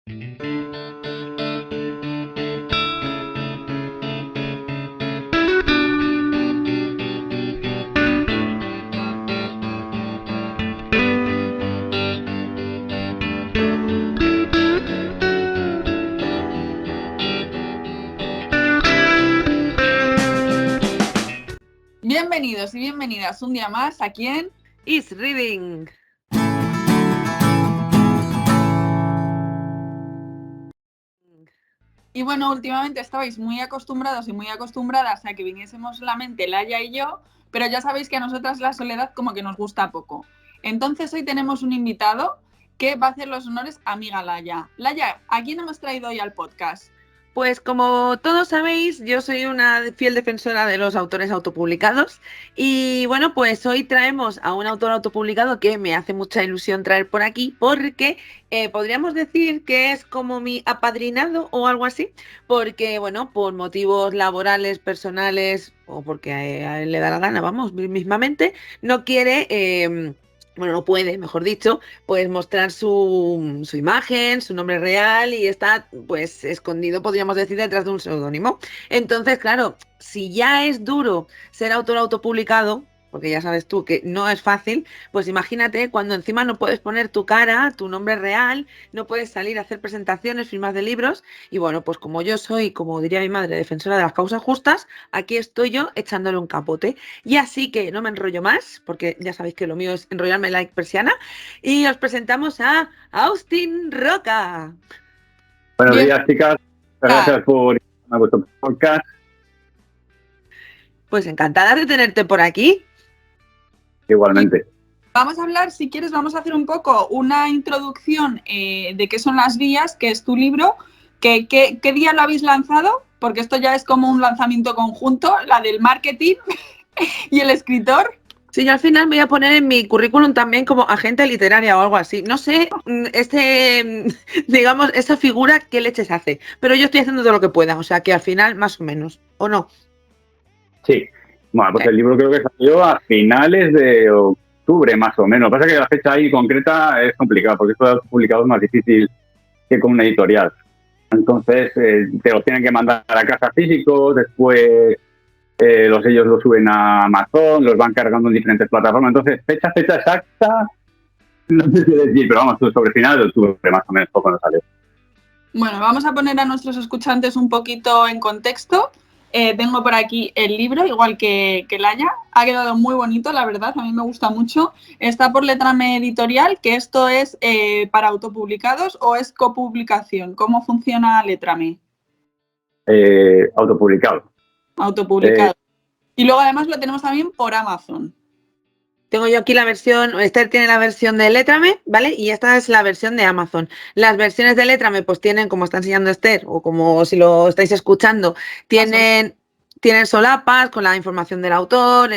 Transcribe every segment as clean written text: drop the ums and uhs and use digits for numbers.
Bienvenidos y bienvenidas un día más aquí en Is Reading. Y bueno, últimamente estabais muy acostumbrados y muy acostumbradas a que viniésemos solamente Laia y yo, pero ya sabéis que a nosotras la soledad como que nos gusta poco. Entonces hoy tenemos un invitado que va a hacer los honores a amiga Laia. Laia, ¿a quién hemos traído hoy al podcast? Pues como todos sabéis, yo soy una fiel defensora de los autores autopublicados y bueno, pues hoy traemos a un autor autopublicado que me hace mucha ilusión traer por aquí porque podríamos decir que es como mi apadrinado o algo así, porque bueno, por motivos laborales, personales o porque a él le da la gana, vamos, mismamente, no quiere... bueno, no puede, mejor dicho, pues mostrar su imagen, su nombre real y está pues escondido, podríamos decir, detrás de un seudónimo. Entonces, claro, si ya es duro ser autor autopublicado, porque ya sabes tú que no es fácil, pues imagínate cuando encima no puedes poner tu cara, tu nombre real, no puedes salir a hacer presentaciones, firmas de libros y bueno, pues como yo soy, como diría mi madre, defensora de las causas justas, aquí estoy yo echándole un capote. Y así que no me enrollo más, porque ya sabéis que lo mío es enrollarme like persiana. Y os presentamos a Austin Roca. Buenos Bien. días, chicas. Gracias por invitarme a vuestro podcast. Pues encantada de tenerte por aquí. Igualmente. Vamos a hablar, si quieres, vamos a hacer un poco una introducción de qué son las vías, que es tu libro, ¿qué día lo habéis lanzado? Porque esto ya es como un lanzamiento conjunto, la del marketing y el escritor. Sí, yo al final voy a poner en mi currículum también como agente literaria o algo así. No sé, digamos, esa figura qué leches hace, pero yo estoy haciendo todo lo que pueda, o sea que al final más o menos, ¿o no? Sí. Bueno, pues el libro creo que salió a finales de octubre, más o menos. Lo que pasa es que la fecha ahí concreta es complicada, porque esto de publicado es más difícil que con una editorial. Entonces, te los tienen que mandar a casa físicos, después los sellos los suben a Amazon, los van cargando en diferentes plataformas. Entonces, fecha exacta, no sé si decir, pero vamos, sobre final de octubre, más o menos, poco nos salió. Bueno, vamos a poner a nuestros escuchantes un poquito en contexto. Tengo por aquí el libro, igual que Laia. Ha quedado muy bonito, la verdad, a mí me gusta mucho. Está por Letrame Editorial, que esto es para autopublicados o es copublicación. ¿Cómo funciona Letrame? Autopublicado. Autopublicado. Y luego además lo tenemos también por Amazon. Tengo yo aquí la versión, Esther tiene la versión de Létrame, ¿vale? Y esta es la versión de Amazon. Las versiones de Létrame pues tienen, como está enseñando Esther, o como si lo estáis escuchando, tienen solapas con la información del autor,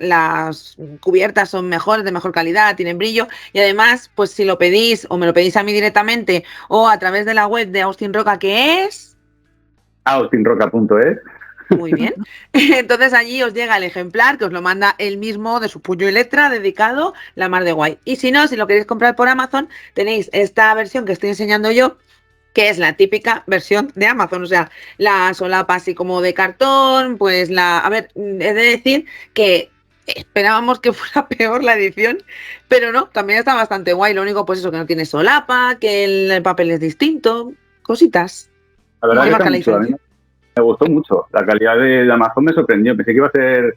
las cubiertas son mejores, de mejor calidad, tienen brillo y además, pues si lo pedís o me lo pedís a mí directamente o a través de la web de Austin Roca, que es... austinroca.es. Muy bien. Entonces allí os llega el ejemplar que os lo manda él mismo de su puño y letra, dedicado, la mar de guay. Y si no, si lo queréis comprar por Amazon, tenéis esta versión que estoy enseñando yo, que es la típica versión de Amazon, o sea, la solapa así como de cartón, pues a ver, he de decir que esperábamos que fuera peor la edición, pero no, también está bastante guay, lo único pues eso, que no tiene solapa, que el papel es distinto, cositas. La verdad que está mucho, a mí me gustó mucho. La calidad de Amazon me sorprendió. Pensé que iba a ser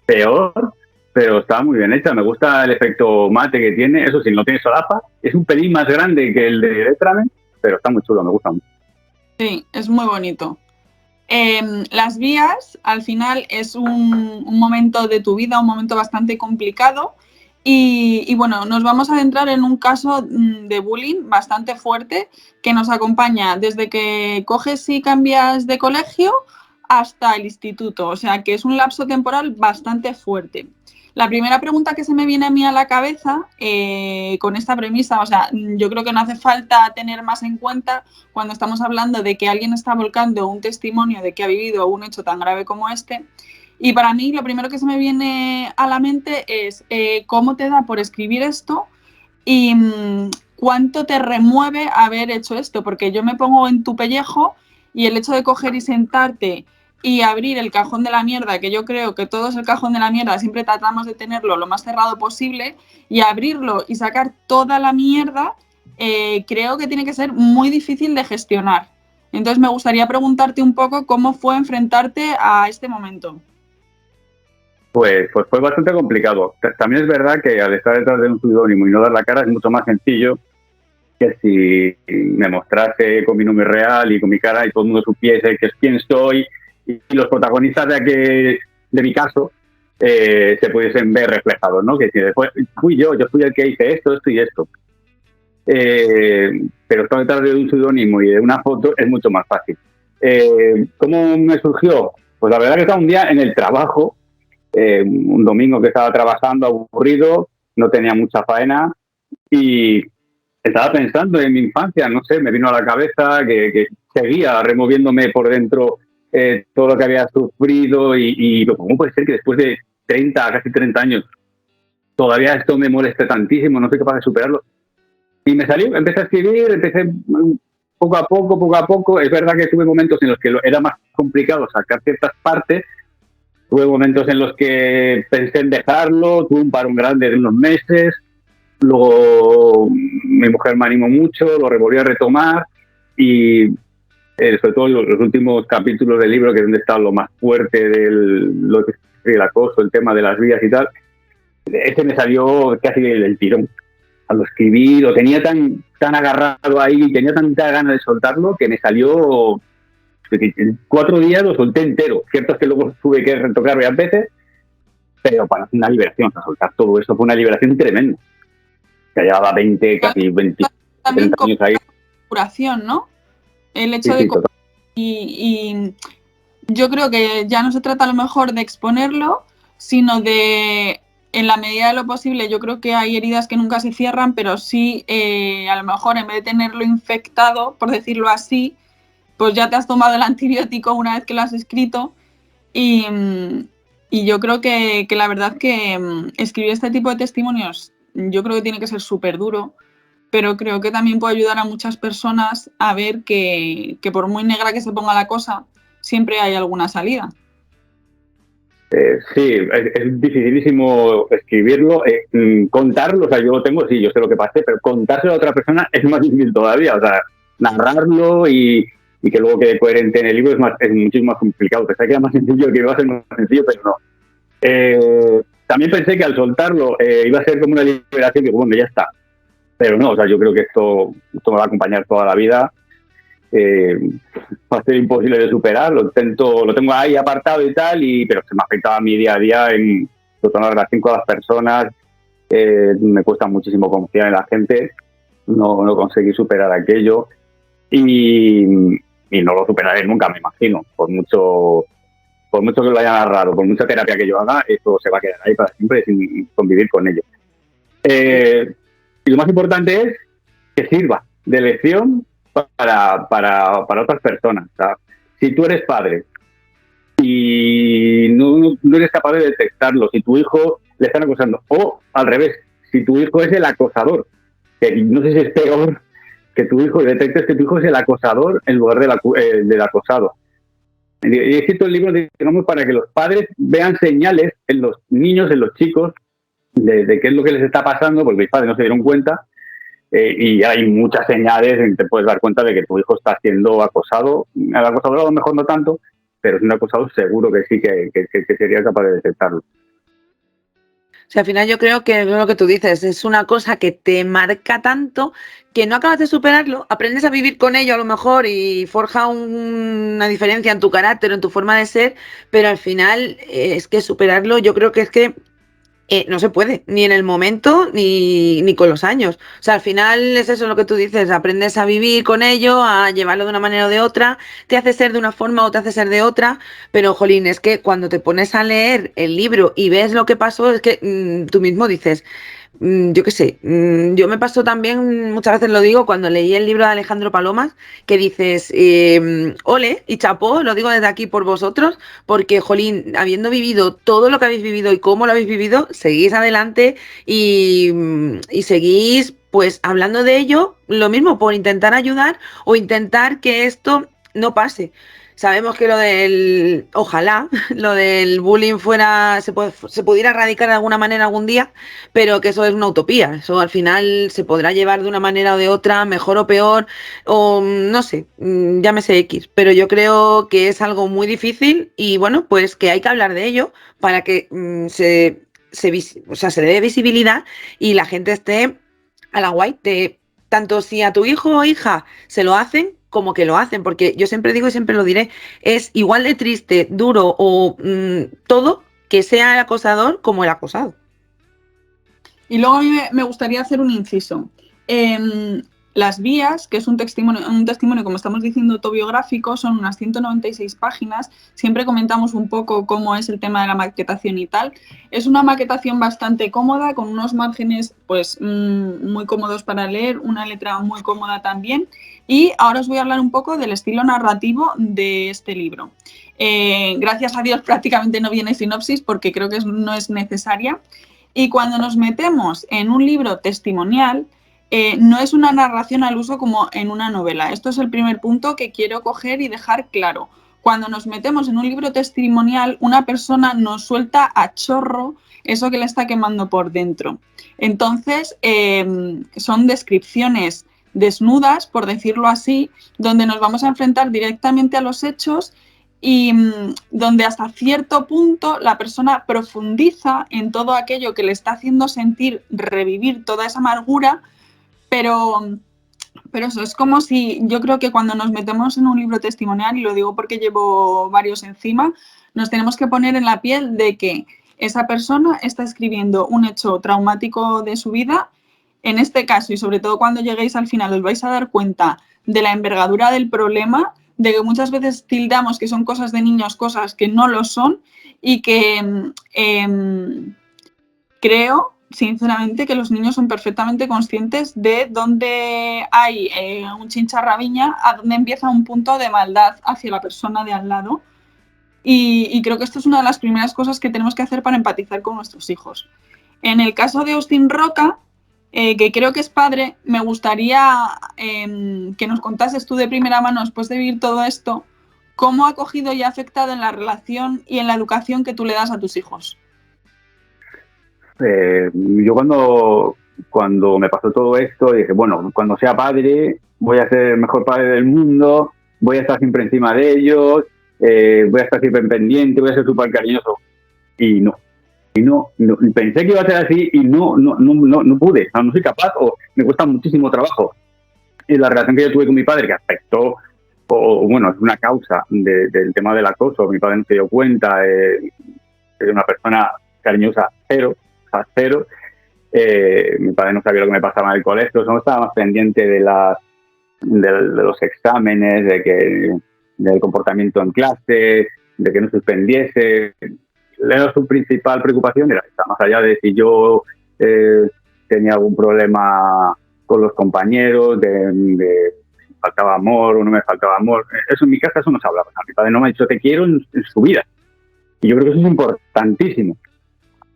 peor, pero estaba muy bien hecha. Me gusta el efecto mate que tiene. Eso sí, no tiene solapa. Es un pelín más grande que el de Letrame, pero está muy chulo, me gusta mucho. Sí, es muy bonito. Las vías, al final, es un momento de tu vida, un momento bastante complicado. Y bueno, nos vamos a adentrar en un caso de bullying bastante fuerte que nos acompaña desde que coges y cambias de colegio hasta el instituto. O sea, que es un lapso temporal bastante fuerte. La primera pregunta que se me viene a mí a la cabeza con esta premisa, o sea, yo creo que no hace falta tener más en cuenta cuando estamos hablando de que alguien está volcando un testimonio de que ha vivido un hecho tan grave como este. Y para mí lo primero que se me viene a la mente es cómo te da por escribir esto y cuánto te remueve haber hecho esto, porque yo me pongo en tu pellejo y el hecho de coger y sentarte y abrir el cajón de la mierda, que yo creo que todos el cajón de la mierda siempre tratamos de tenerlo lo más cerrado posible, y abrirlo y sacar toda la mierda, creo que tiene que ser muy difícil de gestionar. Entonces me gustaría preguntarte un poco cómo fue enfrentarte a este momento. Pues fue bastante complicado. También es verdad que al estar detrás de un seudónimo y no dar la cara es mucho más sencillo que si me mostrase con mi nombre real y con mi cara y todo el mundo supiese que es quién soy y los protagonistas de mi caso se pudiesen ver reflejados, ¿no? Que si después fui yo fui el que hice esto y esto. Pero estar detrás de un seudónimo y de una foto es mucho más fácil. ¿Cómo me surgió? Pues la verdad que estaba un día en el trabajo, un domingo que estaba trabajando aburrido, no tenía mucha faena y estaba pensando en mi infancia, no sé, me vino a la cabeza que seguía removiéndome por dentro todo lo que había sufrido y ¿cómo puede ser que después de casi 30 años todavía esto me moleste tantísimo, no soy capaz de superarlo? Y me salió, empecé a escribir, empecé poco a poco. Es verdad que tuve momentos en los que era más complicado sacar ciertas partes, tuve momentos en los que pensé en dejarlo, tuve un parón grande de unos meses, luego mi mujer me animó mucho, lo volví a retomar y sobre todo los últimos capítulos del libro, que es donde está lo más fuerte lo que es el acoso, el tema de las vías y tal, ese me salió casi del tirón. Al escribir, lo tenía tan agarrado ahí, tenía tanta ganas de soltarlo que me salió, en 4 días lo solté entero. Cierto es que luego tuve que retocar varias veces, pero para una liberación, para soltar todo eso fue una liberación tremenda. Que llevaba 20, casi 20 años ahí. Curación, ¿no? El hecho de... Y yo creo que ya no se trata a lo mejor de exponerlo, sino de, en la medida de lo posible, yo creo que hay heridas que nunca se cierran, pero sí, a lo mejor en vez de tenerlo infectado, por decirlo así, pues ya te has tomado el antibiótico una vez que lo has escrito y yo creo que la verdad que escribir este tipo de testimonios yo creo que tiene que ser súper duro, pero creo que también puede ayudar a muchas personas a ver que por muy negra que se ponga la cosa, siempre hay alguna salida. Sí, es dificilísimo escribirlo, contarlo, o sea, yo lo tengo, sí, yo sé lo que pasé, pero contárselo a otra persona es más difícil todavía, o sea, narrarlo y que luego quede coherente en el libro es muchísimo más complicado. Pensé que era más sencillo, que iba a ser más sencillo, pero no. También pensé que al soltarlo iba a ser como una liberación, que bueno, ya está. Pero no, o sea, yo creo que esto me va a acompañar toda la vida. Va a ser imposible de superar, lo tengo ahí apartado y tal, pero se me afectaba a mi día a día en la relación con las personas. Me cuesta muchísimo confiar en la gente, no conseguí superar aquello y no lo superaré nunca, me imagino, por mucho que lo haya narrado, por mucha terapia que yo haga, eso se va a quedar ahí para siempre sin convivir con ello. Y lo más importante es que sirva de lección para otras personas. O sea, si tú eres padre y no eres capaz de detectarlo, si tu hijo le están acosando, o al revés, si tu hijo es el acosador, que no sé si es peor que tu hijo, detectes que tu hijo es el acosador en lugar del acosado. Y he escrito el libro, digamos, para que los padres vean señales en los niños, en los chicos, de qué es lo que les está pasando, porque mis padres no se dieron cuenta. Y hay muchas señales en que te puedes dar cuenta de que tu hijo está siendo acosado. El acosador a lo mejor no tanto, pero es un acosador seguro que sí, que sería capaz de detectarlo. O sea, al final yo creo que lo que tú dices es una cosa que te marca tanto que no acabas de superarlo, aprendes a vivir con ello a lo mejor y forja una diferencia en tu carácter, en tu forma de ser, pero al final es que superarlo yo creo que es que no se puede, ni en el momento ni con los años. O sea, al final es eso lo que tú dices, aprendes a vivir con ello, a llevarlo de una manera o de otra, te hace ser de una forma o te hace ser de otra, pero jolín, es que cuando te pones a leer el libro y ves lo que pasó, es que tú mismo dices, yo qué sé, yo me pasó también, muchas veces lo digo, cuando leí el libro de Alejandro Palomas, que dices, ole y chapó, lo digo desde aquí por vosotros, porque, jolín, habiendo vivido todo lo que habéis vivido y cómo lo habéis vivido, seguís adelante y seguís pues hablando de ello, lo mismo, por intentar ayudar o intentar que esto no pase. Sabemos que ojalá, lo del bullying se pudiera erradicar de alguna manera algún día, pero que eso es una utopía. Eso al final se podrá llevar de una manera o de otra, mejor o peor, o no sé, llámese X. Pero yo creo que es algo muy difícil y bueno, pues que hay que hablar de ello para que se dé visibilidad y la gente esté a la guay de tanto si a tu hijo o hija se lo hacen como que lo hacen, porque yo siempre digo y siempre lo diré, es igual de triste, duro o todo que sea el acosador como el acosado. Y luego a mí me gustaría hacer un inciso. Las vías, que es un testimonio, como estamos diciendo, autobiográfico, son unas 196 páginas. Siempre comentamos un poco cómo es el tema de la maquetación y tal. Es una maquetación bastante cómoda, con unos márgenes pues muy cómodos para leer, una letra muy cómoda también. Y ahora os voy a hablar un poco del estilo narrativo de este libro. Gracias a Dios prácticamente no viene sinopsis porque creo que no es necesaria. Y cuando nos metemos en un libro testimonial, no es una narración al uso como en una novela. Esto es el primer punto que quiero coger y dejar claro. Cuando nos metemos en un libro testimonial, una persona nos suelta a chorro eso que le está quemando por dentro. Entonces, son descripciones desnudas, por decirlo así, donde nos vamos a enfrentar directamente a los hechos y donde hasta cierto punto la persona profundiza en todo aquello que le está haciendo sentir, revivir toda esa amargura, pero eso es como si, yo creo que cuando nos metemos en un libro testimonial, y lo digo porque llevo varios encima, nos tenemos que poner en la piel de que esa persona está escribiendo un hecho traumático de su vida. En este caso, y sobre todo cuando lleguéis al final, os vais a dar cuenta de la envergadura del problema, de que muchas veces tildamos que son cosas de niños, cosas que no lo son, y que creo, sinceramente, que los niños son perfectamente conscientes de dónde hay un chincharrabiña, a dónde empieza un punto de maldad hacia la persona de al lado. Y creo que esto es una de las primeras cosas que tenemos que hacer para empatizar con nuestros hijos. En el caso de Austin Roca, que creo que es padre, me gustaría que nos contases tú de primera mano, después de vivir todo esto, cómo ha cogido y ha afectado en la relación y en la educación que tú le das a tus hijos. Yo cuando me pasó todo esto dije, bueno, cuando sea padre voy a ser el mejor padre del mundo, voy a estar siempre encima de ellos, voy a estar siempre pendiente, voy a ser súper cariñoso. Y no, pensé que iba a ser así y no pude, no soy capaz o me cuesta muchísimo trabajo. Y la relación que yo tuve con mi padre, que afectó, bueno, es una causa del tema del acoso, mi padre no se dio cuenta, es una persona cariñosa cero. Mi padre no sabía lo que me pasaba en el colegio, no estaba más pendiente de los exámenes, del comportamiento en clase, de que no suspendiese. Su principal preocupación era esta, más allá de si yo tenía algún problema con los compañeros, de si faltaba amor o no me faltaba amor. Eso en mi casa eso no se hablaba. Mi padre no me ha dicho te quiero en su vida. Y yo creo que eso es importantísimo.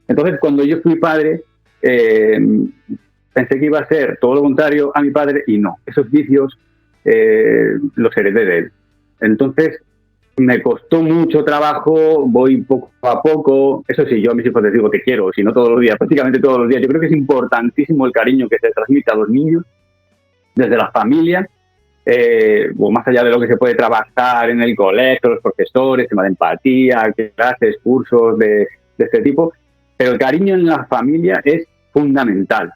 Entonces, cuando yo fui padre, pensé que iba a ser todo lo contrario a mi padre y no. Esos vicios los heredé de él. Entonces, me costó mucho trabajo, voy poco a poco. Eso sí, yo a mis hijos les digo te quiero, si no todos los días, prácticamente todos los días. Yo creo que es importantísimo el cariño que se transmite a los niños desde la familia, o más allá de lo que se puede trabajar en el colegio, los profesores, tema de empatía, clases, cursos de este tipo. Pero el cariño en la familia es fundamental.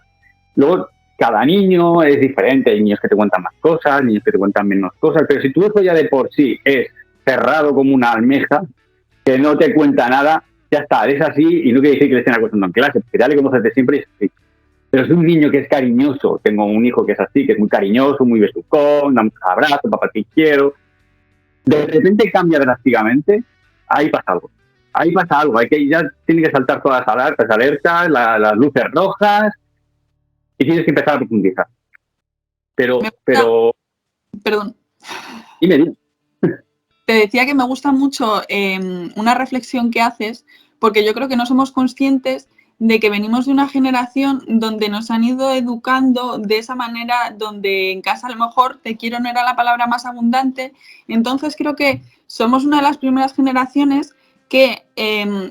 Luego, cada niño es diferente. Hay niños que te cuentan más cosas, niños que te cuentan menos cosas. Pero si tu hijo ya de por sí es cerrado como una almeja, que no te cuenta nada, ya está, es así y no quiere decir que le estén acostando en clase, porque ya le conoces de siempre y es así. Pero es un niño que es cariñoso. Tengo un hijo que es así, que es muy cariñoso, muy besucón, da muchos abrazos, papá te quiero. De repente cambia drásticamente, ahí pasa algo. Ya tiene que saltar todas las alertas, las luces rojas, y tienes que empezar a profundizar. Pero... Perdón. Dime. Te decía que me gusta mucho una reflexión que haces, porque yo creo que no somos conscientes de que venimos de una generación donde nos han ido educando de esa manera, donde en casa a lo mejor te quiero no era la palabra más abundante. Entonces creo que somos una de las primeras generaciones que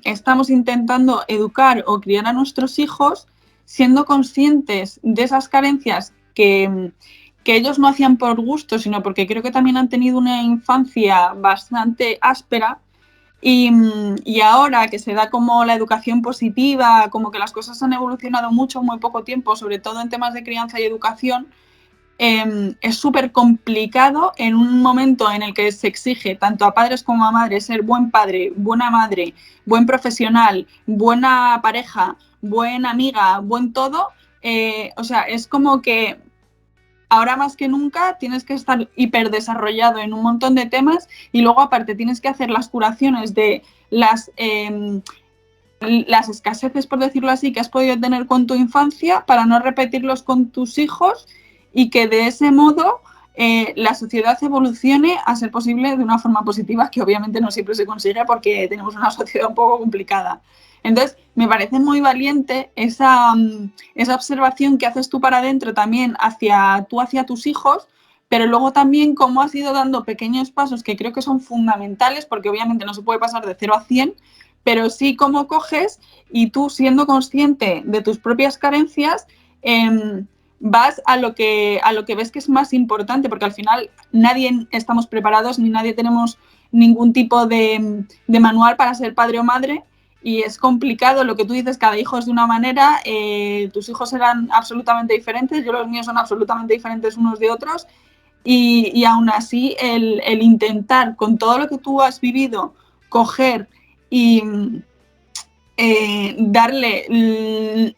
estamos intentando educar o criar a nuestros hijos siendo conscientes de esas carencias que ellos no hacían por gusto, sino porque creo que también han tenido una infancia bastante áspera. Y ahora que se da como la educación positiva, como que las cosas han evolucionado mucho en muy poco tiempo, sobre todo en temas de crianza y educación, es súper complicado en un momento en el que se exige tanto a padres como a madres ser buen padre, buena madre, buen profesional, buena pareja, buena amiga, buen todo. O sea, es como que ahora más que nunca tienes que estar hiperdesarrollado en un montón de temas y luego aparte tienes que hacer las curaciones de las escaseces, por decirlo así, que has podido tener con tu infancia para no repetirlos con tus hijos y que de ese modo la sociedad evolucione a ser posible de una forma positiva, que obviamente no siempre se consigue porque tenemos una sociedad un poco complicada. Entonces, me parece muy valiente esa observación que haces tú para adentro también hacia tus hijos, pero luego también cómo has ido dando pequeños pasos que creo que son fundamentales, porque obviamente no se puede pasar de 0 a 100, pero sí cómo coges y tú, siendo consciente de tus propias carencias, vas a lo que ves que es más importante, porque al final nadie estamos preparados ni nadie tenemos ningún tipo de manual para ser padre o madre. Y es complicado, lo que tú dices, cada hijo es de una manera, tus hijos serán absolutamente diferentes, yo los míos son absolutamente diferentes unos de otros, y aún así el intentar, con todo lo que tú has vivido, coger y darle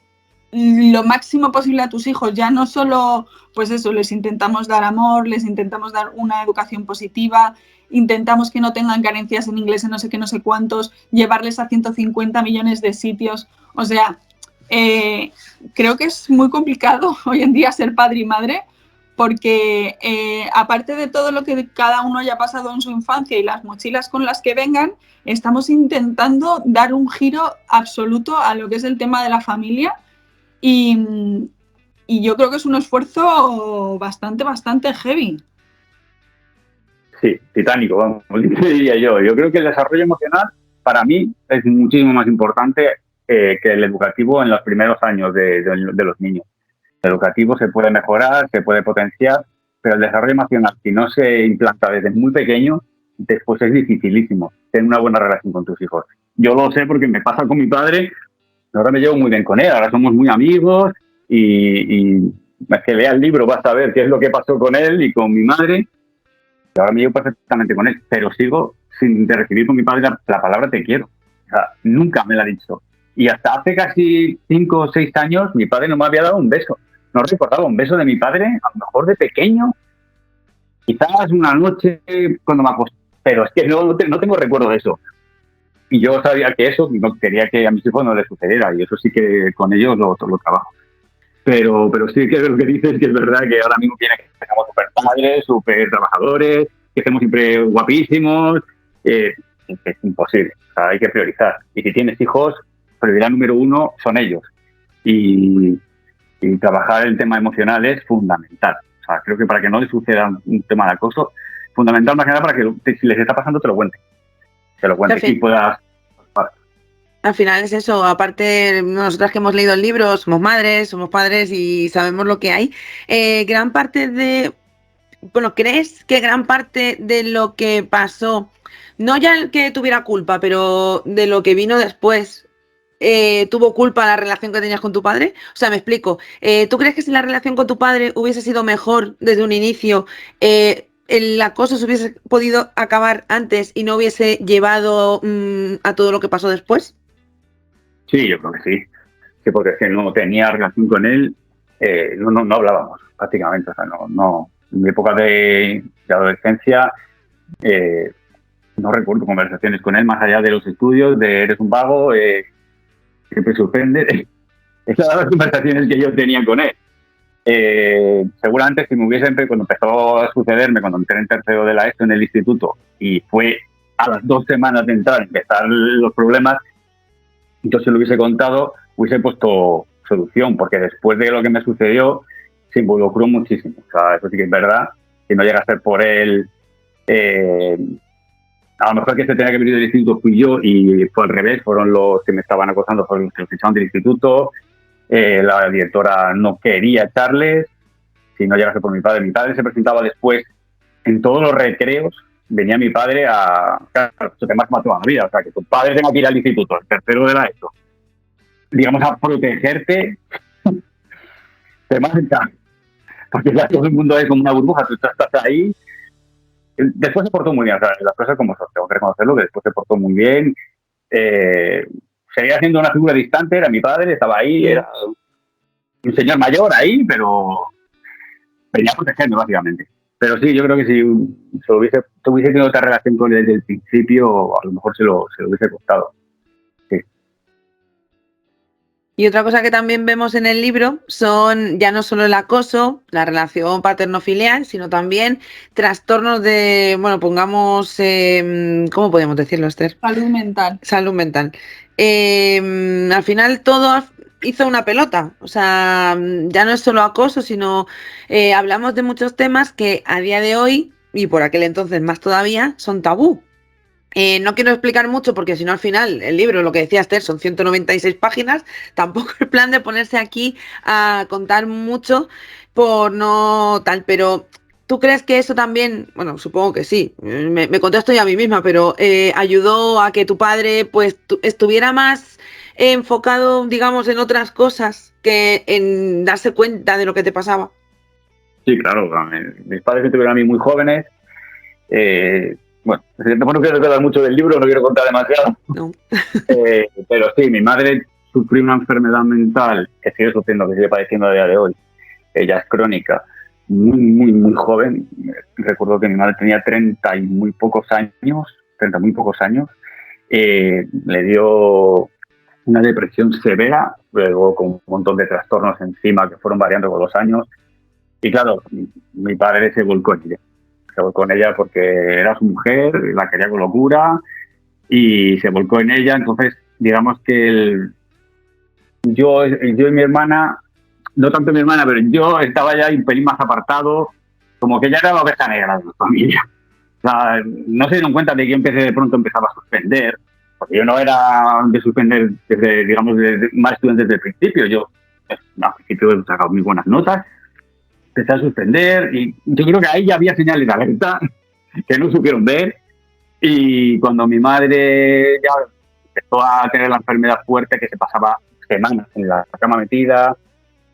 lo máximo posible a tus hijos, ya no solo, pues eso, les intentamos dar amor, les intentamos dar una educación positiva, intentamos que no tengan carencias en inglés en no sé qué, no sé cuántos, llevarles a 150 millones de sitios. O sea, creo que es muy complicado hoy en día ser padre y madre porque aparte de todo lo que cada uno haya pasado en su infancia y las mochilas con las que vengan, estamos intentando dar un giro absoluto a lo que es el tema de la familia y yo creo que es un esfuerzo bastante heavy. Sí, titánico, vamos, diría yo. Yo creo que el desarrollo emocional para mí es muchísimo más importante que el educativo en los primeros años de los niños. El educativo se puede mejorar, se puede potenciar, pero el desarrollo emocional, si no se implanta desde muy pequeño, después es dificilísimo tener una buena relación con tus hijos. Yo lo sé porque me pasa con mi padre, ahora me llevo muy bien con él, ahora somos muy amigos y es que lea el libro vas a ver qué es lo que pasó con él y con mi madre. Y ahora me llevo perfectamente con él, pero sigo sin recibir con mi padre la palabra te quiero. O sea, nunca me la ha dicho. Y hasta hace casi 5 o 6 años mi padre no me había dado un beso. No recordaba un beso de mi padre, a lo mejor de pequeño. Quizás una noche cuando me acosté, pero es que no tengo recuerdo de eso. Y yo sabía que eso no quería que a mis hijos no les sucediera y eso sí que con ellos lo trabajo. Pero sí que lo que dices que es verdad que ahora mismo quieren que seamos súper padres, súper trabajadores, que estemos siempre guapísimos. Es imposible, o sea, hay que priorizar. Y si tienes hijos, prioridad número 1 son ellos. Y trabajar el tema emocional es fundamental. O sea, creo que para que no les suceda un tema de acoso, fundamental más que nada para que si les está pasando te lo cuenten. Te lo cuentes y puedas... Al final es eso, aparte nosotras que hemos leído el libro, somos madres, somos padres y sabemos lo que hay. Gran parte de, bueno, ¿crees que gran parte de lo que pasó, no ya el que tuviera culpa, pero de lo que vino después, tuvo culpa la relación que tenías con tu padre? O sea, me explico. ¿Tú crees que si la relación con tu padre hubiese sido mejor desde un inicio, el acoso se hubiese podido acabar antes y no hubiese llevado a todo lo que pasó después? Sí, yo creo que sí. Sí, porque es que no tenía relación con él, no hablábamos prácticamente. O sea, no. En mi época de adolescencia no recuerdo conversaciones con él más allá de los estudios, de eres un vago, siempre sorprende. Esas eran las conversaciones que yo tenía con él. Seguramente si me hubiesen, cuando empezó a sucederme, cuando entré en tercero de la ESO en el instituto y fue a las 2 semanas de entrar, empezar los problemas, entonces lo hubiese contado, hubiese puesto solución, porque después de lo que me sucedió se involucró muchísimo. O sea, eso sí que es verdad. Si no llega a ser por él, a lo mejor que se tenía que venir del instituto fui yo y fue al revés, fueron los que me estaban acosando, fueron los que me echaron del instituto. La directora no quería echarles, si no llegase por mi padre. Mi padre se presentaba después en todos los recreos, venía mi padre a... Claro, eso te marca toda la vida, o sea, que tu padre tenga que ir al instituto, el tercero de la ESO, digamos, a protegerte, te marca, porque ya todo el mundo es como una burbuja, tú estás ahí. Después se portó muy bien, o sea, las cosas como son, tengo que reconocerlo, que después se portó muy bien. Seguía siendo una figura distante, era mi padre, estaba ahí, era un señor mayor ahí, pero venía a protegerme, básicamente. Pero sí, yo creo que si hubiese tenido otra relación con él desde el principio, a lo mejor se lo hubiese costado. Sí. Y otra cosa que también vemos en el libro son ya no solo el acoso, la relación paterno-filial, sino también trastornos de, bueno, pongamos, ¿cómo podemos decirlo, Esther? Salud mental. Salud mental. Al final todo hizo una pelota, o sea, ya no es solo acoso, sino hablamos de muchos temas que a día de hoy, y por aquel entonces más todavía, son tabú. No quiero explicar mucho porque si no al final el libro, lo que decía Esther, son 196 páginas, tampoco el plan de ponerse aquí a contar mucho por no tal, pero ¿tú crees que eso también, bueno, supongo que sí, me contesto ya a mí misma, pero ayudó a que tu padre pues estuviera más enfocado, digamos, en otras cosas que en darse cuenta de lo que te pasaba? Sí, claro, mis padres me tuvieron a mí muy jóvenes. Bueno, no quiero recordar mucho del libro, no quiero contar demasiado. No. Pero sí, mi madre sufrió una enfermedad mental que sigue sufriendo, que sigue padeciendo a día de hoy. Ella es crónica, muy, muy, muy joven. Recuerdo que mi madre tenía 30 y muy pocos años. Le dio una depresión severa, luego con un montón de trastornos encima que fueron variando con los años. Y claro, mi padre se volcó en ella. Se volcó en ella porque era su mujer, la quería con locura y se volcó en ella. Entonces, digamos que yo y mi hermana, no tanto mi hermana, pero yo estaba ya un pelín más apartado, como que ya era la oveja negra de la familia. O sea, no se dieron cuenta de que yo empezaba a suspender, porque yo no era de suspender desde, digamos, de más estudiantes desde el principio. Yo al principio he sacado muy buenas notas, empecé a suspender y yo creo que ahí ya había señales de alerta que no supieron ver. Y cuando mi madre ya empezó a tener la enfermedad fuerte, que se pasaba semanas en la cama metida,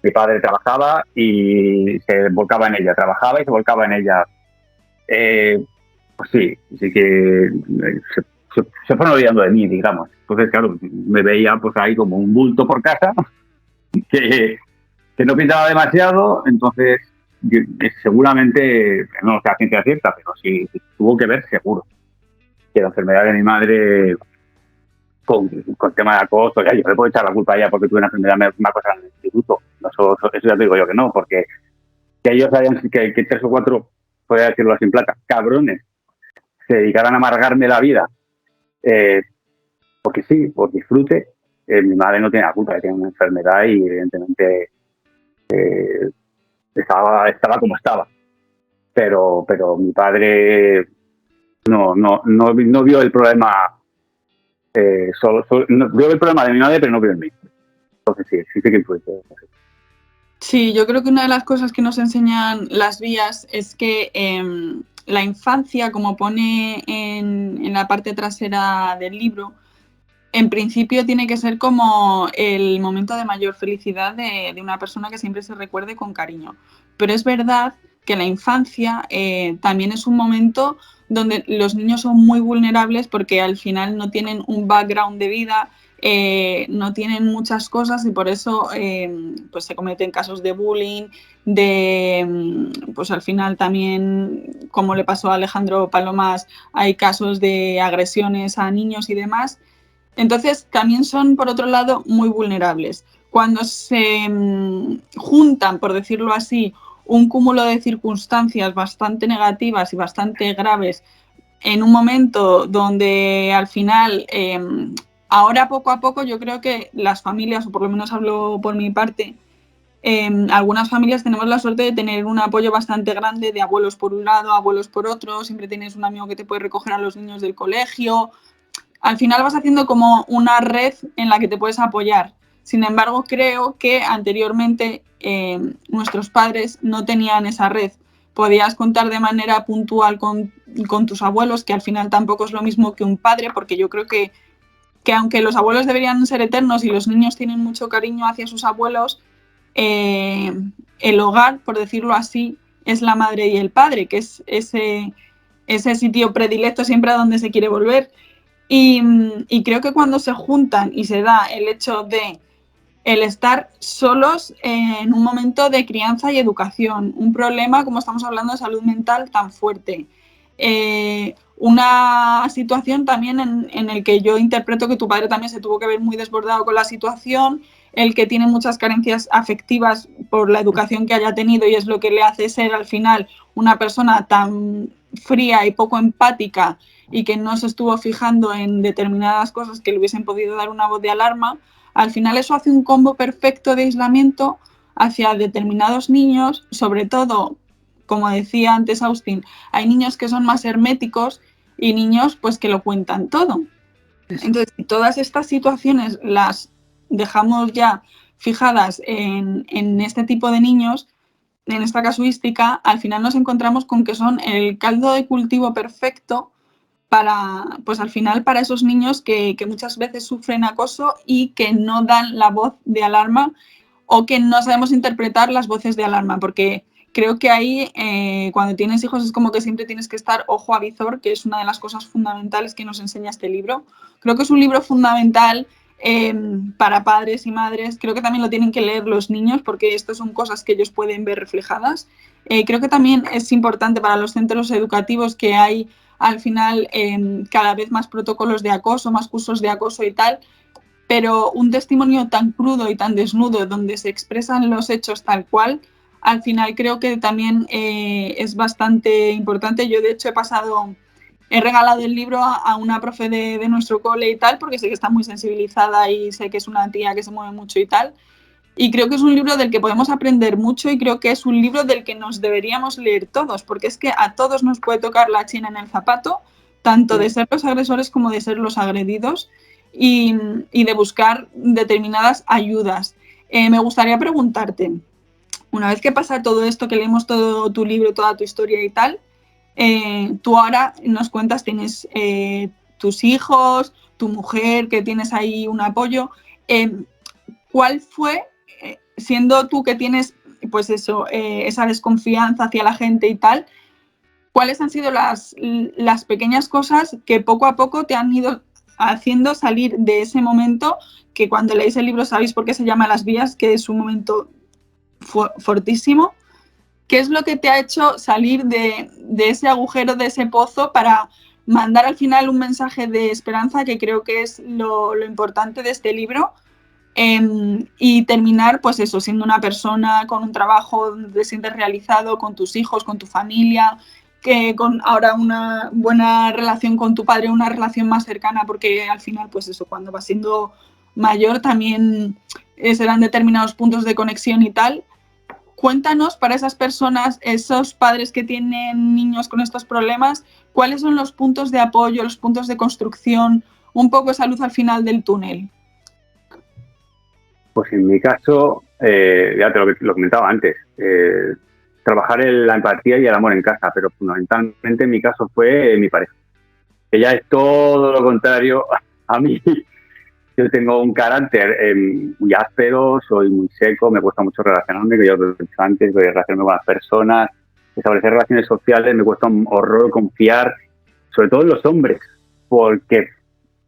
mi padre trabajaba y se volcaba en ella, trabajaba y se volcaba en ella. Pues sí que se fueron olvidando de mí, digamos. Entonces, claro, me veía pues ahí como un bulto por casa que no pintaba demasiado. Entonces seguramente, no es la ciencia cierta, pero sí tuvo que ver seguro que la enfermedad de mi madre con el tema de acoso, ya yo le puedo echar la culpa a ella porque tuve una enfermedad más cosa en el instituto. Eso ya te digo yo que no, porque que ellos sabían que 3 o 4, podría decirlo sin plata, cabrones, se dedicaran a amargarme la vida, porque sí, por disfrute. Mi madre no tiene la culpa, tiene una enfermedad y evidentemente estaba como estaba. Pero mi padre no vio el problema, no, vio el problema de mi madre, pero no vio el mío. Entonces sí que fue. Sí, yo creo que una de las cosas que nos enseñan las vías es que la infancia, como pone en la parte trasera del libro, en principio tiene que ser como el momento de mayor felicidad de una persona que siempre se recuerde con cariño. Pero es verdad que la infancia también es un momento donde los niños son muy vulnerables porque al final no tienen un background de vida, no tienen muchas cosas y por eso pues se cometen casos de bullying, pues al final también, como le pasó a Alejandro Palomas, hay casos de agresiones a niños y demás. Entonces también son, por otro lado, muy vulnerables. Cuando se juntan, por decirlo así, un cúmulo de circunstancias bastante negativas y bastante graves en un momento donde al final ahora poco a poco yo creo que las familias, o por lo menos hablo por mi parte, algunas familias tenemos la suerte de tener un apoyo bastante grande de abuelos por un lado, abuelos por otro, siempre tienes un amigo que te puede recoger a los niños del colegio. Al final vas haciendo como una red en la que te puedes apoyar. Sin embargo, creo que anteriormente nuestros padres no tenían esa red. Podías contar de manera puntual con tus abuelos, que al final tampoco es lo mismo que un padre, porque yo creo que aunque los abuelos deberían ser eternos y los niños tienen mucho cariño hacia sus abuelos, el hogar, por decirlo así, es la madre y el padre, que es ese sitio predilecto siempre a donde se quiere volver. Y creo que cuando se juntan y se da el hecho de el estar solos en un momento de crianza y educación, un problema, como estamos hablando, de salud mental tan fuerte, una situación también en el que yo interpreto que tu padre también se tuvo que ver muy desbordado con la situación, el que tiene muchas carencias afectivas por la educación que haya tenido y es lo que le hace ser al final una persona tan fría y poco empática y que no se estuvo fijando en determinadas cosas que le hubiesen podido dar una voz de alarma. Al final eso hace un combo perfecto de aislamiento hacia determinados niños, sobre todo, como decía antes Austin, hay niños que son más herméticos y niños pues que lo cuentan todo. Entonces, si todas estas situaciones las dejamos ya fijadas en este tipo de niños, en esta casuística, al final nos encontramos con que son el caldo de cultivo perfecto para, pues al final, para esos niños que muchas veces sufren acoso y que no dan la voz de alarma o que no sabemos interpretar las voces de alarma, porque creo que ahí, cuando tienes hijos, es como que siempre tienes que estar ojo a visor, que es una de las cosas fundamentales que nos enseña este libro. Creo que es un libro fundamental para padres y madres. Creo que también lo tienen que leer los niños, porque estas son cosas que ellos pueden ver reflejadas. Creo que también es importante para los centros educativos que hay, al final, cada vez más protocolos de acoso, más cursos de acoso y tal, pero un testimonio tan crudo y tan desnudo, donde se expresan los hechos tal cual, al final creo que también es bastante importante. Yo, de hecho, he regalado el libro a una profe de nuestro cole y tal, porque sé que está muy sensibilizada y sé que es una tía que se mueve mucho y tal. Y creo que es un libro del que podemos aprender mucho y creo que es un libro del que nos deberíamos leer todos, porque es que a todos nos puede tocar la china en el zapato, tanto de ser los agresores como de ser los agredidos y de buscar determinadas ayudas. Me gustaría preguntarte, una vez que pasa todo esto, que leemos todo tu libro, toda tu historia y tal, tú ahora nos cuentas, tienes tus hijos, tu mujer, que tienes ahí un apoyo. ¿Cuál fue, siendo tú que tienes pues eso, esa desconfianza hacia la gente y tal, cuáles han sido las pequeñas cosas que poco a poco te han ido haciendo salir de ese momento, que cuando leéis el libro sabéis por qué se llama Las Vías, que es un momento fortísimo? ¿Qué es lo que te ha hecho salir de ese agujero, de ese pozo, para mandar al final un mensaje de esperanza, que creo que es lo importante de este libro? Y terminar, pues eso, siendo una persona con un trabajo donde te sientes realizado, con tus hijos, con tu familia, que con ahora una buena relación con tu padre, una relación más cercana, porque al final, pues eso, cuando vas siendo mayor también serán determinados puntos de conexión y tal. Cuéntanos, para esas personas, esos padres que tienen niños con estos problemas, cuáles son los puntos de apoyo, los puntos de construcción, un poco esa luz al final del túnel. Pues en mi caso, ya te lo comentaba antes, trabajar en la empatía y el amor en casa, pero fundamentalmente en mi caso fue mi pareja. Ella es todo lo contrario a mí. Yo tengo un carácter muy áspero, soy muy seco, me cuesta mucho relacionarme, que ya os lo he dicho antes, relacionarme con las personas, establecer relaciones sociales, me cuesta un horror confiar, sobre todo en los hombres, porque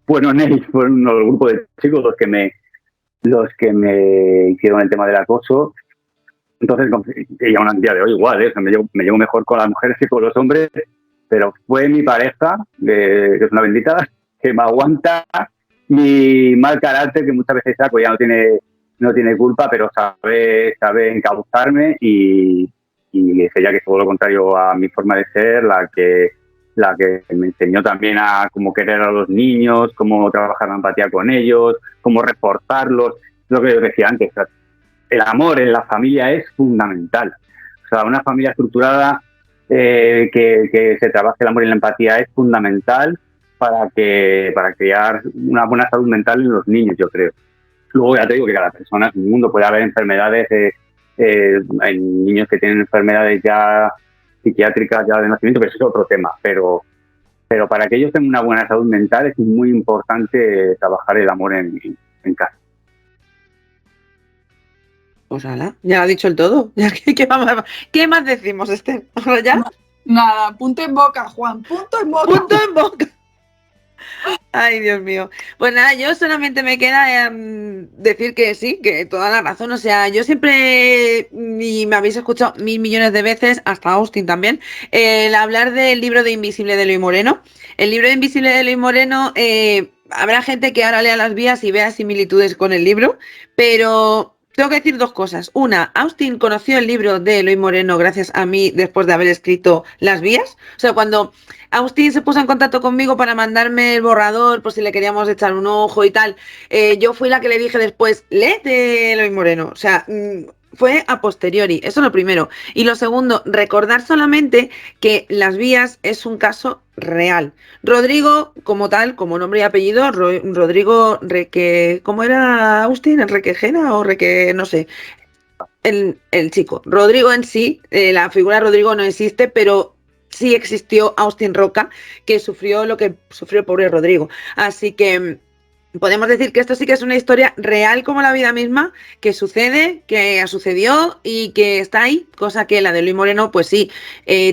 fueron ellos, fueron un grupo de chicos los que me hicieron el tema del acoso. Entonces, y aún a día de hoy igual, me llevo mejor con las mujeres que con los hombres, pero fue mi pareja, que es una bendita, que me aguanta mi mal carácter, que muchas veces saco, ya no tiene culpa, pero sabe encauzarme y es ella, que es todo lo contrario a mi forma de ser, la que la que me enseñó también a cómo querer a los niños, cómo trabajar la empatía con ellos, cómo reforzarlos. Lo que yo decía antes, el amor en la familia es fundamental. O sea, una familia estructurada que se trabaje el amor y la empatía es fundamental para crear una buena salud mental en los niños, yo creo. Luego ya te digo que cada persona es un mundo, puede haber enfermedades, hay niños que tienen enfermedades ya psiquiátricas ya de nacimiento, pero eso es otro tema. Pero para que ellos tengan una buena salud mental es muy importante trabajar el amor en casa. Pues ala, ya ha dicho el todo. ¿Qué más decimos, Esther? ¿Ahora ya? Nada, punto en boca, Juan, punto en boca. Punto en boca. Ay, Dios mío. Pues nada, yo solamente me queda decir que sí, que toda la razón. O sea, yo siempre, y me habéis escuchado 1000 millones de veces, hasta Austin también, el hablar del libro de Invisible de Eloy Moreno. El libro de Invisible de Eloy Moreno, habrá gente que ahora lea Las Vías y vea similitudes con el libro, pero tengo que decir dos cosas. Una, Austin conoció el libro de Eloy Moreno gracias a mí después de haber escrito Las Vías. O sea, cuando Austin se puso en contacto conmigo para mandarme el borrador por si le queríamos echar un ojo y tal, yo fui la que le dije después, léete Eloy Moreno. O sea, fue a posteriori, eso es lo primero. Y lo segundo, recordar solamente que Las Vías es un caso real. Rodrigo, como tal, como nombre y apellido, Rodrigo Reque, ¿cómo era Austin? ¿Requejena o Reque? No sé. El chico. Rodrigo en sí, la figura de Rodrigo no existe, pero sí existió Austin Roca, que sufrió lo que sufrió el pobre Rodrigo. Así que podemos decir que esto sí que es una historia real como la vida misma, que sucede, que sucedió y que está ahí, cosa que la de Eloy Moreno, pues sí,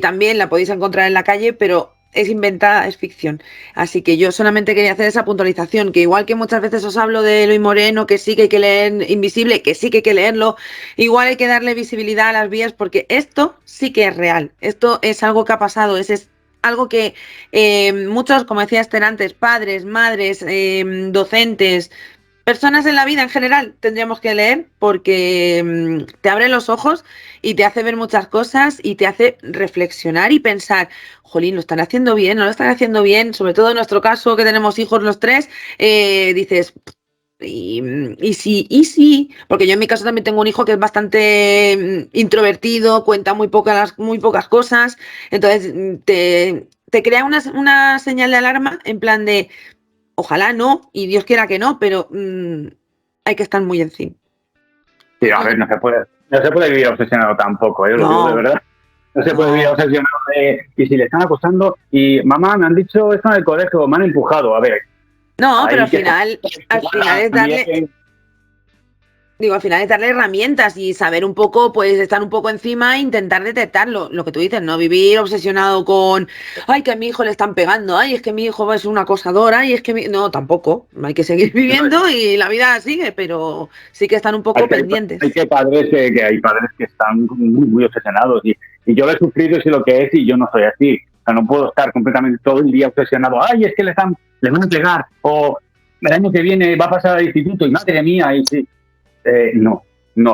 también la podéis encontrar en la calle, pero es inventada, es ficción. Así que yo solamente quería hacer esa puntualización, que igual que muchas veces os hablo de Eloy Moreno, que sí que hay que leer Invisible, que sí que hay que leerlo, igual hay que darle visibilidad a Las Vías, porque esto sí que es real, esto es algo que ha pasado, es algo que muchos, como decía Esther antes, padres, madres, docentes, personas en la vida en general tendríamos que leer porque te abre los ojos y te hace ver muchas cosas y te hace reflexionar y pensar, jolín, lo están haciendo bien, no lo están haciendo bien, sobre todo en nuestro caso que tenemos hijos los tres, dices... Y sí, porque yo en mi caso también tengo un hijo que es bastante introvertido, cuenta muy pocas cosas, entonces te crea una señal de alarma en plan de ojalá no, y Dios quiera que no, pero hay que estar muy encima. Sí, a ver, no se puede vivir obsesionado tampoco, lo digo de verdad. No se puede vivir obsesionado y si le están acosando y mamá, me han dicho esto en el colegio, me han empujado, a ver. No, pero al final es darle... Digo, al final es darle herramientas y saber un poco, pues estar un poco encima e intentar detectarlo. Lo que tú dices, no vivir obsesionado con, ay, que a mi hijo le están pegando, ay, es que mi hijo es una acosadora, y es que no, tampoco. Hay que seguir viviendo y la vida sigue, pero sí que están un poco pendientes. Hay padres que están muy obsesionados y yo lo he sufrido y sé lo que es y yo no soy así. O sea, no puedo estar completamente todo el día obsesionado, ay, es que le van a pegar o el año que viene va a pasar al instituto y madre mía, y sí. No,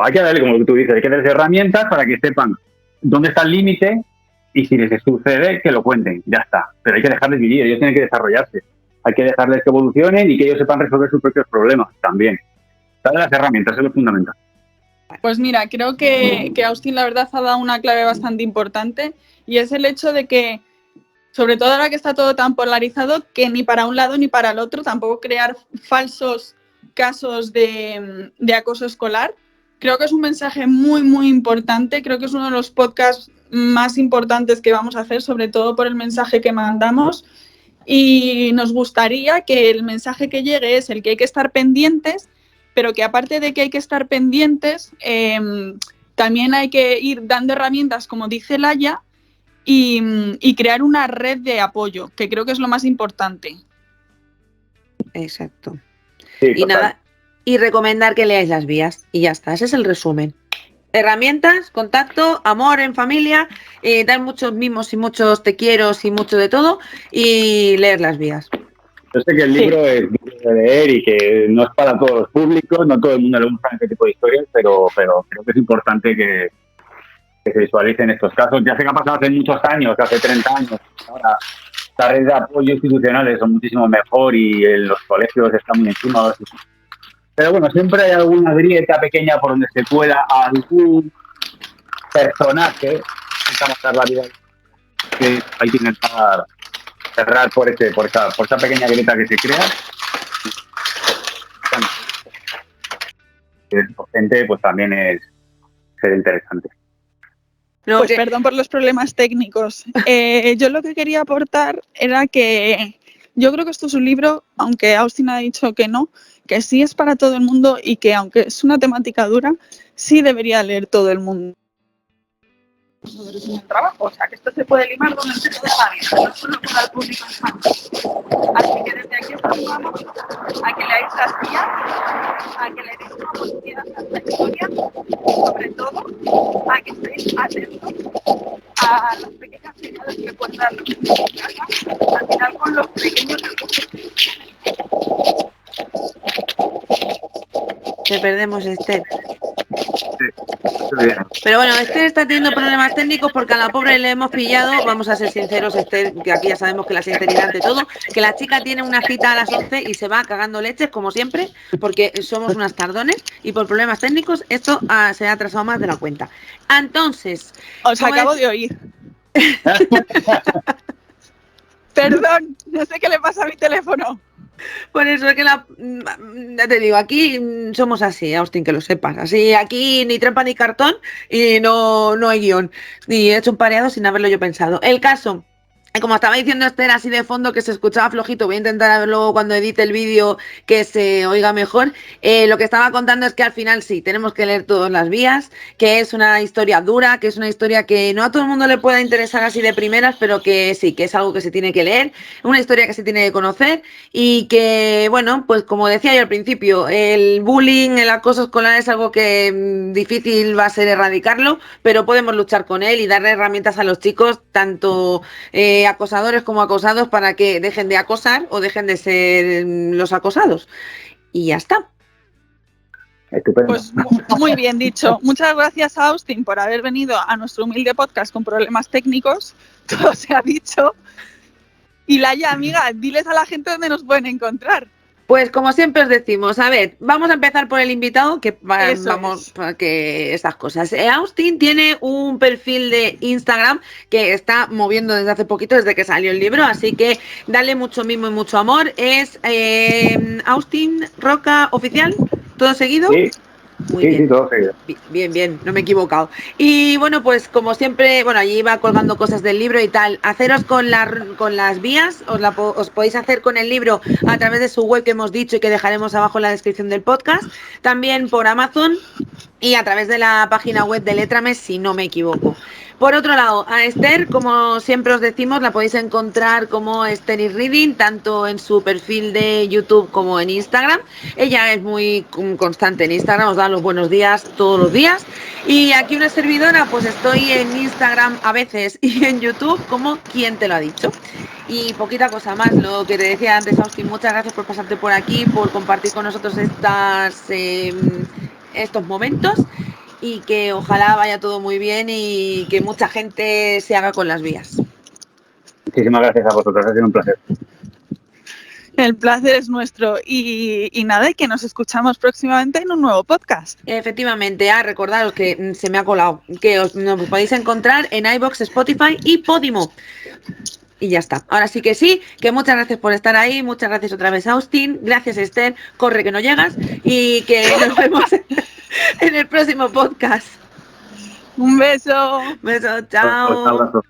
hay que darle, como tú dices, hay que darles herramientas para que sepan dónde está el límite y si les sucede, que lo cuenten, ya está. Pero hay que dejarles vivir, ellos tienen que desarrollarse. Hay que dejarles que evolucionen y que ellos sepan resolver sus propios problemas también. Darle las herramientas es lo fundamental. Pues mira, creo que Austin la verdad ha dado una clave bastante importante y es el hecho de que, sobre todo ahora que está todo tan polarizado, que ni para un lado ni para el otro, tampoco crear falsos casos de acoso escolar. Creo que es un mensaje muy, muy importante. Creo que es uno de los podcasts más importantes que vamos a hacer, sobre todo por el mensaje que mandamos. Y nos gustaría que el mensaje que llegue es el que hay que estar pendientes, pero que aparte de que hay que estar pendientes, también hay que ir dando herramientas, como dice Laia, y crear una red de apoyo, que creo que es lo más importante. Exacto. Sí, y nada, y recomendar que leáis Las Vías y ya está, ese es el resumen. Herramientas, contacto, amor en familia, dar muchos mimos y muchos te quiero y mucho de todo y leer Las Vías. Yo sé que el libro es difícil de leer y que no es para todos los públicos, no todo el mundo le gusta este tipo de historias, pero creo que es importante que que se visualicen estos casos. Ya sé que ha pasado hace muchos años, hace 30 años. Ahora las redes de apoyo institucionales son muchísimo mejor y los colegios están muy encima. Pero bueno, siempre hay alguna grieta pequeña por donde se pueda algún personaje intenta matar la vida, que hay que intentar cerrar por esa pequeña grieta que se crea. Por gente, pues también es ser interesante. No, pues perdón por los problemas técnicos. Yo lo que quería aportar era que yo creo que esto es un libro, aunque Austin ha dicho que no, que sí es para todo el mundo y que aunque es una temática dura, sí debería leer todo el mundo. Es un trabajo, o sea que esto se puede limar donde se puede la vida, no solo para el público infantil. Así que desde aquí os animamos a que leáis las guías, a que leáis una oportunidad a esta historia, sobre todo a que estéis atentos a las pequeñas señales que pueden dar los niños en casa, al final con los pequeños recursos. Te perdemos, Esther. Sí, pero bueno, Esther está teniendo problemas técnicos porque a la pobre le hemos pillado, vamos a ser sinceros, Esther, que aquí ya sabemos que la sinceridad ante todo, que la chica tiene una cita a las 11 y se va cagando leches, como siempre, porque somos unas tardones y por problemas técnicos esto se ha atrasado más de la cuenta. Entonces... Os acabo de oír. Perdón, no sé qué le pasa a mi teléfono. Por eso es que ya te digo, aquí somos así, Austin, que lo sepas. Así, aquí ni trampa ni cartón y no hay guión. Y he hecho un pareado sin haberlo yo pensado. El caso, como estaba diciendo Esther así de fondo que se escuchaba flojito, voy a intentar luego cuando edite el vídeo que se oiga mejor. Lo que estaba contando es que al final sí, tenemos que leer todas las vías, que es una historia dura, que es una historia que no a todo el mundo le pueda interesar así de primeras, pero que sí, que es algo que se tiene que leer, una historia que se tiene que conocer y que, bueno, pues como decía yo al principio, el bullying, el acoso escolar es algo que difícil va a ser erradicarlo, pero podemos luchar con él y darle herramientas a los chicos, tanto acosadores como acosados, para que dejen de acosar o dejen de ser los acosados. Y ya está. Estupendo. Pues muy bien dicho. Muchas gracias a Austin por haber venido a nuestro humilde podcast con problemas técnicos. Todo se ha dicho. Y Laia, amiga, diles a la gente dónde nos pueden encontrar. Pues como siempre os decimos, a ver, vamos a empezar por el invitado, que vamos para que estas cosas. Austin tiene un perfil de Instagram que está moviendo desde hace poquito, desde que salió el libro, así que dale mucho mimo y mucho amor. Es Austin Roca Oficial, ¿todo seguido? Sí. Muy bien. Sí, todo seguido. Bien, no me he equivocado. Y bueno, pues como siempre, bueno, allí iba colgando cosas del libro y tal. Haceros con las vías, os podéis hacer con el libro a través de su web que hemos dicho y que dejaremos abajo en la descripción del podcast. También por Amazon y a través de la página web de Letrames, si no me equivoco. Por otro lado, a Esther, como siempre os decimos, la podéis encontrar como Esther is Reading, tanto en su perfil de YouTube como en Instagram. Ella es muy constante en Instagram, os da los buenos días todos los días. Y aquí una servidora, pues estoy en Instagram a veces y en YouTube como Quien te lo ha dicho. Y poquita cosa más, lo que te decía antes, Austin, muchas gracias por pasarte por aquí, por compartir con nosotros estos momentos. Y que ojalá vaya todo muy bien y que mucha gente se haga con las vías. Muchísimas gracias a vosotros, ha sido un placer. El placer es nuestro y nada, y que nos escuchamos próximamente en un nuevo podcast. Efectivamente, recordaros que se me ha colado, que nos podéis encontrar en iVoox, Spotify y Podimo. Y ya está. Ahora sí, que muchas gracias por estar ahí, muchas gracias otra vez Austin, gracias Esther, corre que no llegas y que nos vemos en el próximo podcast. Un beso. Beso, chao. Un abrazo.